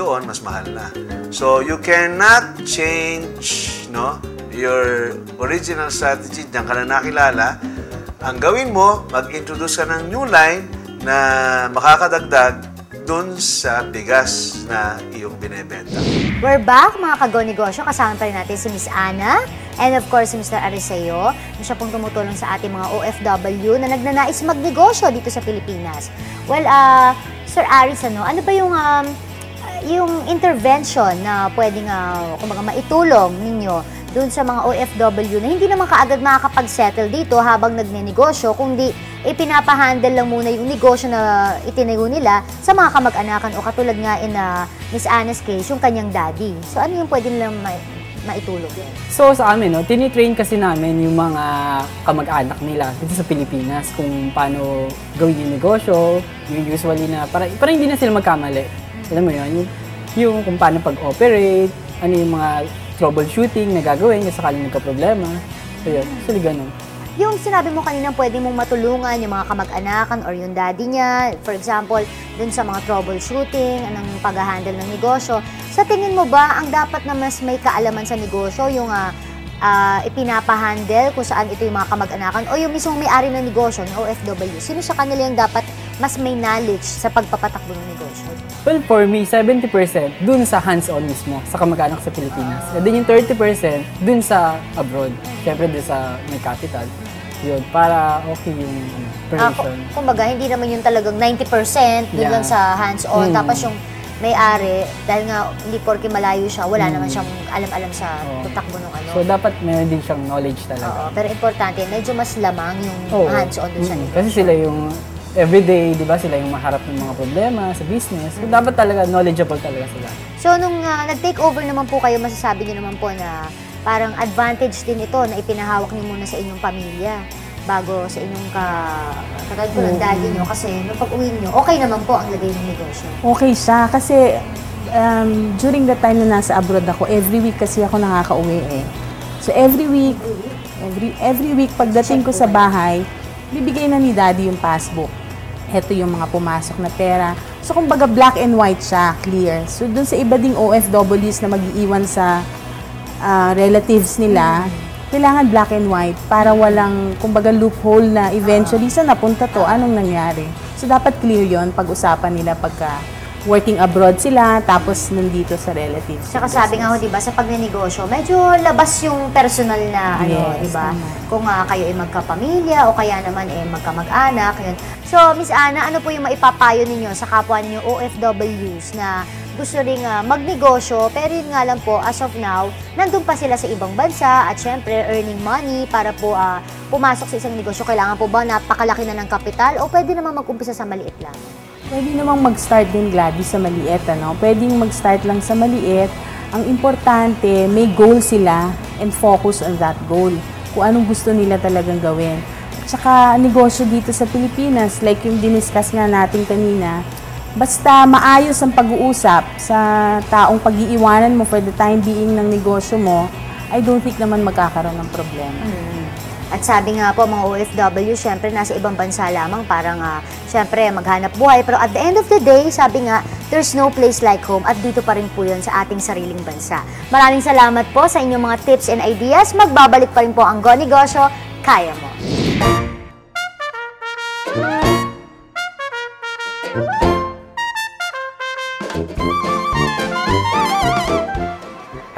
doon mas mahal na. So you cannot change, no, your original strategy, diyan ka na nakilala. Ang gawin mo, mag-introduce ka ng new line na makakadagdag dun sa bigas na iyong binebenta. We're back, mga kago-negosyo. Kasama pa rin natin si Miss Ana and of course si Mr. Ariseo, na siya pong tumutulong sa ating mga OFW na nagnanais magnegosyo dito sa Pilipinas. Well, Sir Aris, ano ba yung intervention na pwedeng kumbaga maitulong ninyo doon sa mga OFW na hindi naman kaagad makakapag-settle dito habang nagnenegosyo, kundi ipinapahandle lang muna yung negosyo na itinayo nila sa mga kamag-anakan o katulad nga Miss Ana's case, yung kanyang daddy. So ano yung pwede nilang maitulong? So sa amin, tinitrain kasi namin yung mga kamag-anak nila dito sa Pilipinas kung paano gawin yung negosyo, yung usually na para hindi na sila magkamali. Alam mo yun, yung kung paano pag-operate, ano yung mga troubleshooting na gagawin kasi sakaling nagka-problema. So yun, actually ganun. Yung sinabi mo kanina, pwede mong matulungan yung mga kamag-anakan or yung daddy niya, for example, dun sa mga troubleshooting, anong pag-handle ng negosyo. Sa tingin mo ba, ang dapat na mas may kaalaman sa negosyo, yung ipinapahandle kung saan ito yung mga kamag-anakan o yung mismong may-ari ng negosyo, ng OFW? Sino sa kanila yung dapat mas may knowledge sa pagpapatakbo ng negosyo? Well, for me, 70% dun sa hands-on mismo, sa kamag-anak sa Pilipinas. And then yung 30% dun sa abroad. Siyempre dun sa may capital. Yun, para okay yung provision. Kumbaga, hindi naman yung talagang 90% dun lang sa hands-on. Tapos yung may-ari, dahil nga hindi porke malayo siya, wala naman siyang alam-alam sa tutakbo ng ano. So, dapat meron din siyang knowledge talaga. Pero importante, medyo mas lamang yung hands-on dun sa negosyo. Kasi sila yung everyday, di ba, sila yung maharap ng mga problema sa business. So, dapat talaga knowledgeable talaga sila. So, nung nag-take over naman po kayo, masasabi niyo naman po na parang advantage din ito na ipinahawak niyo muna sa inyong pamilya bago sa inyong katulad po ng daddy niyo. Kasi nung pag-uwi niyo, okay naman po ang lagay ng negosyo. Okay siya kasi during the time na nasa abroad ako, every week kasi ako nakaka-uwi eh. So, every week pagdating ko sa bahay, bibigay na ni daddy yung passbook. Heto yung mga pumasok na pera. So, kumbaga black and white siya, clear. So, dun sa iba ding OFWs na mag-iiwan sa relatives nila, kailangan black and white para walang, kumbaga, loophole na eventually sa napunta to, anong nangyari. So, dapat clear yon pag-usapan nila pagka working abroad sila, tapos nandito sa relatives. Saka sabi nga ho, di ba, sa pagnenegosyo, medyo labas yung personal na, di ba? Kung kayo ay magkapamilya o kaya naman magkamag-anak, yun. So, Miss Ana, ano po yung maipapayo ninyo sa kapwa ninyo OFWs na gusto ring magnegosyo, pero yun nga lang po, as of now, nandun pa sila sa ibang bansa at syempre, earning money para po pumasok sa isang negosyo. Kailangan po ba napakalaki na ng kapital o pwede naman mag-umpisa sa maliit lang? Pwede namang mag-start din, Gladys, sa maliit. Pwedeng mag-start lang sa maliit. Ang importante, may goal sila and focus on that goal. Kung anong gusto nila talagang gawin. Tsaka negosyo dito sa Pilipinas, like yung diniscuss nga natin kanina, basta maayos ang pag-uusap sa taong pag-iiwanan mo for the time being ng negosyo mo, I don't think naman magkakaroon ng problema. At sabi nga po, mga OFW, syempre nasa ibang bansa lamang, parang syempre maghanap buhay. Pero at the end of the day, sabi nga, there's no place like home at dito pa rin po yun sa ating sariling bansa. Maraming salamat po sa inyong mga tips and ideas. Magbabalik pa rin po ang Go Negosyo, kaya mo.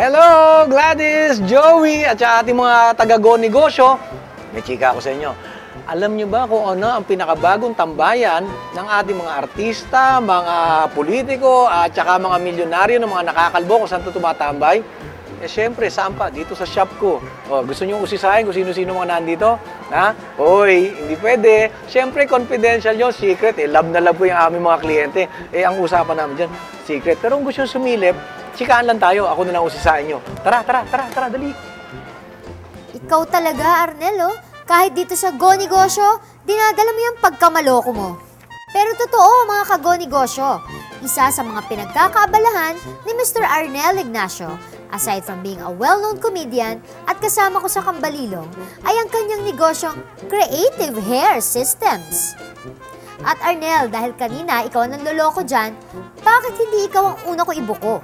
Hello, Gladys, Joey, at saka ating mga taga-Go Negosyo. May chika ako sa inyo. Alam nyo ba kung ano ang pinakabagong tambayan ng ating mga artista, mga politiko, at saka mga milyonaryo ng mga nakakalbo kung saan ito tumatambay? Eh, syempre, saan pa? Dito sa shop ko. O, gusto nyo usisahin kung sino-sino mga nandito? Ha? Hoy, hindi pwede. Syempre, confidential yun, secret. Love na love ko yung aming mga kliyente. Ang usapan namin dyan, secret. Pero kung gusto nyo sumilip, chikaan lang tayo. Ako na lang usisahin nyo. Tara, dali. Ikaw talaga, Arnel, kahit dito sa Go Negosyo, dinadala mo yung pagkamaloko mo. Pero totoo, mga ka-Go Negosyo, isa sa mga pinagkakaabalahan ni Mr. Arnel Ignacio, aside from being a well-known comedian at kasama ko sa Kambalilong, ay ang kanyang negosyong Creative Hair Systems. At Arnel, dahil kanina ikaw ang nanloloko dyan, bakit hindi ikaw ang una ko ibuko?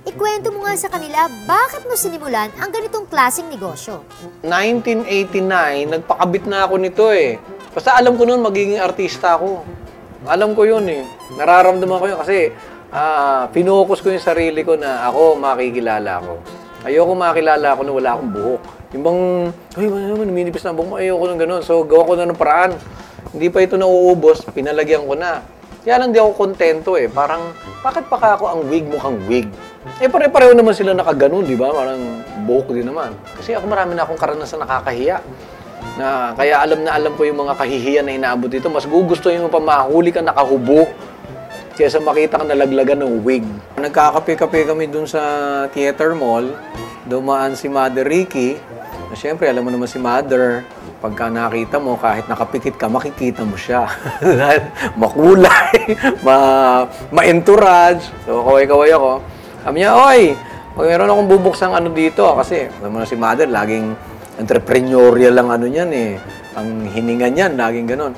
Ikwento mo nga sa kanila, bakit mo sinimulan ang ganitong klaseng negosyo? 1989, nagpakabit na ako nito eh. Basta alam ko noon magiging artista ako. Alam ko yun eh. Nararamdaman ko yun kasi pinocus ko yung sarili ko na ako makikilala ko. Ayoko makilala ako na wala akong buhok. Yung bang, ay, numinipis na ang buhok mo, ayoko nang ganun. So, gawa ko na ng paraan. Hindi pa ito nauubos, pinalagyan ko na. Kaya lang di ako kontento eh. Parang, bakit pa ako ang wig mukhang wig? Eh, pare-pareho naman sila nakaganon, di ba? Parang buhok din naman. Kasi ako marami na akong karanasan nakakahiya. Kaya alam na alam ko yung mga kahihiyan na inaabot dito. Mas gugustuhin mo pa mahuli ka nakahubo kaysa makita ka nalaglagan ng wig. Nagkakape-kape kami dun sa Theater Mall. Dumaan si Mother Ricky. Siyempre, alam mo naman si Mother. Pagka nakita mo, kahit nakapikit ka, makikita mo siya. Dahil makulay, ma-entourage. So, kaway-kaway ako. Sabi niya, oy, meron akong bubuksang ano dito. Kasi, alam mo na si Mother, laging entrepreneurial lang ano niyan eh. Ang hininga niyan, laging ganon.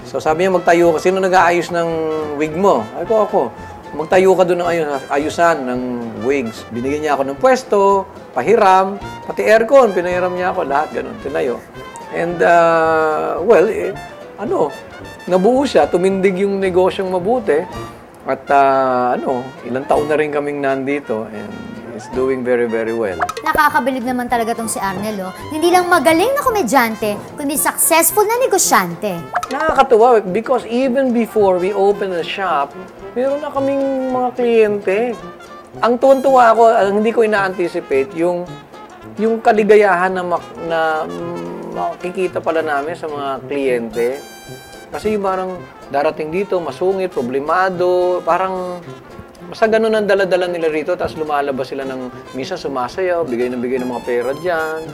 So, sabi niya, magtayo ka. Sino nag-aayos ng wig mo? Ay ko, ako. Magtayo ka doon ng ayusan ng wigs. Binigyan niya ako ng pwesto, pahiram, pati aircon, pinahiram niya ako, lahat ganon, tinayo. And, nabuo siya, tumindig yung negosyong mabuti. At, ilang taon na rin kaming nandito and it's doing very, very well. Nakakabilib naman talaga tong si Arnel, oh. Hindi lang magaling na komedyante, kundi successful na negosyante. Nakakatuwa because even before we open the shop, meron na kaming mga kliyente. Ang tuwan-tuwa ako, hindi ko ina-anticipate yung kaligayahan na makikita pala namin sa mga kliyente. Kasi yung parang darating dito, masungit, problemado, parang basta ganun ang dala-dala nila rito, tapos lumalabas sila ng minsan sumasayaw, bigay ng mga pera dyan.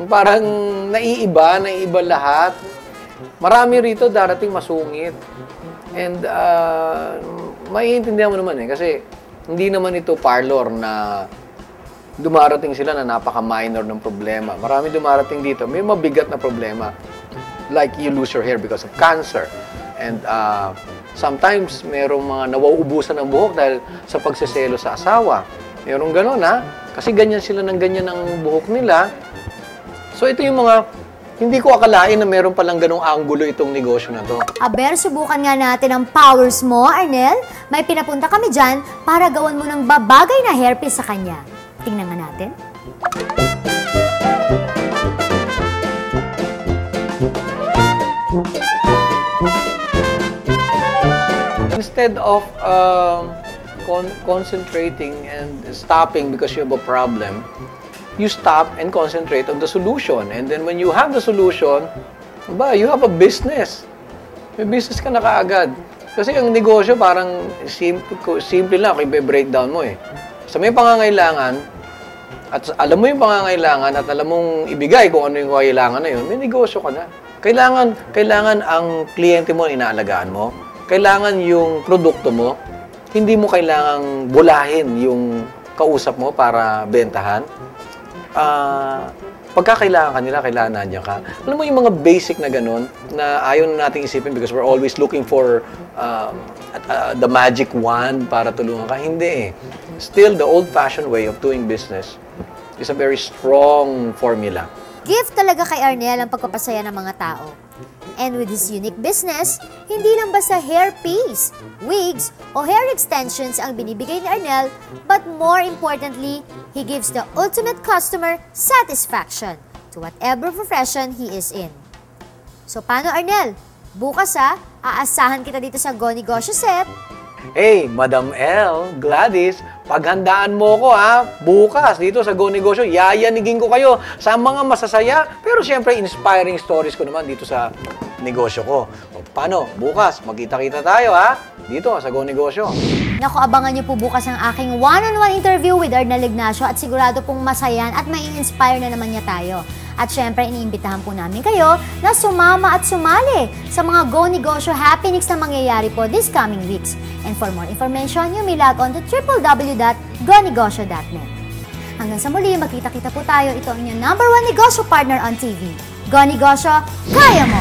Parang naiiba lahat. Marami rito darating masungit. And maiintindihan mo naman eh, kasi hindi naman ito parlor na dumarating sila na napaka-minor ng problema. Marami dumarating dito, may mabigat na problema. Like you lose your hair because of cancer. And sometimes, merong mga nawauubusan ng buhok dahil sa pagseselo sa asawa. Merong gano'n, ha? Kasi ganyan sila ng ganyan ang buhok nila. So, ito yung mga, hindi ko akalain na meron palang ganong anggulo itong negosyo na to. Aber, subukan nga natin ang powers mo, Arnel. May pinapunta kami dyan para gawan mo ng babagay na hairpiece sa kanya. Tingnan nga natin. Instead of concentrating and stopping because you have a problem, you stop and concentrate on the solution. And then when you have the solution, you have a business. May business ka na kaagad. Kasi ang negosyo parang simple lang, i-breakdown mo eh. So may pangangailangan, at alam mo yung pangangailangan at alam mong ibigay kung ano yung kailangan na yun, may negosyo ka na. Kailangan ang kliyente mo inaalagaan mo. Kailangan yung produkto mo, hindi mo kailangang bulahin yung kausap mo para bentahan. Pagka kailangan ka nila, kailangan nandiyan ka. Alam mo yung mga basic na ganun, na ayaw na nating isipin because we're always looking for the magic wand para tulungan ka. Hindi eh. Still, the old-fashioned way of doing business is a very strong formula. Gift talaga kay Arnel ang pagpapasaya ng mga tao. And with his unique business, hindi lang basta hairpiece, wigs, o hair extensions ang binibigay ni Arnel, but more importantly, he gives the ultimate customer satisfaction to whatever profession he is in. So paano, Arnel? Bukas aasahan kita dito sa Go Negosyo Set. Hey, Madam L, Gladys, paghandaan mo ko bukas dito sa Go Negosyo, yayanigin ko kayo sa mga masasaya, pero siyempre inspiring stories ko naman dito sa negosyo ko. O, paano? Bukas, magkita-kita tayo dito sa Go Negosyo. Naku, abangan niyo po bukas ang aking one-on-one interview with Arnel Ignacio at sigurado pong masayan at mai-inspire na naman niya tayo. At syempre, iniimbitahan po namin kayo na sumama at sumali sa mga Go Negosyo happenings na mangyayari po this coming weeks. And for more information, you may log on to www.gonegosyo.net. Hanggang sa muli, magkita-kita po tayo. Ito ang inyong #1 negosyo partner on TV. Go Negosyo, kaya mo!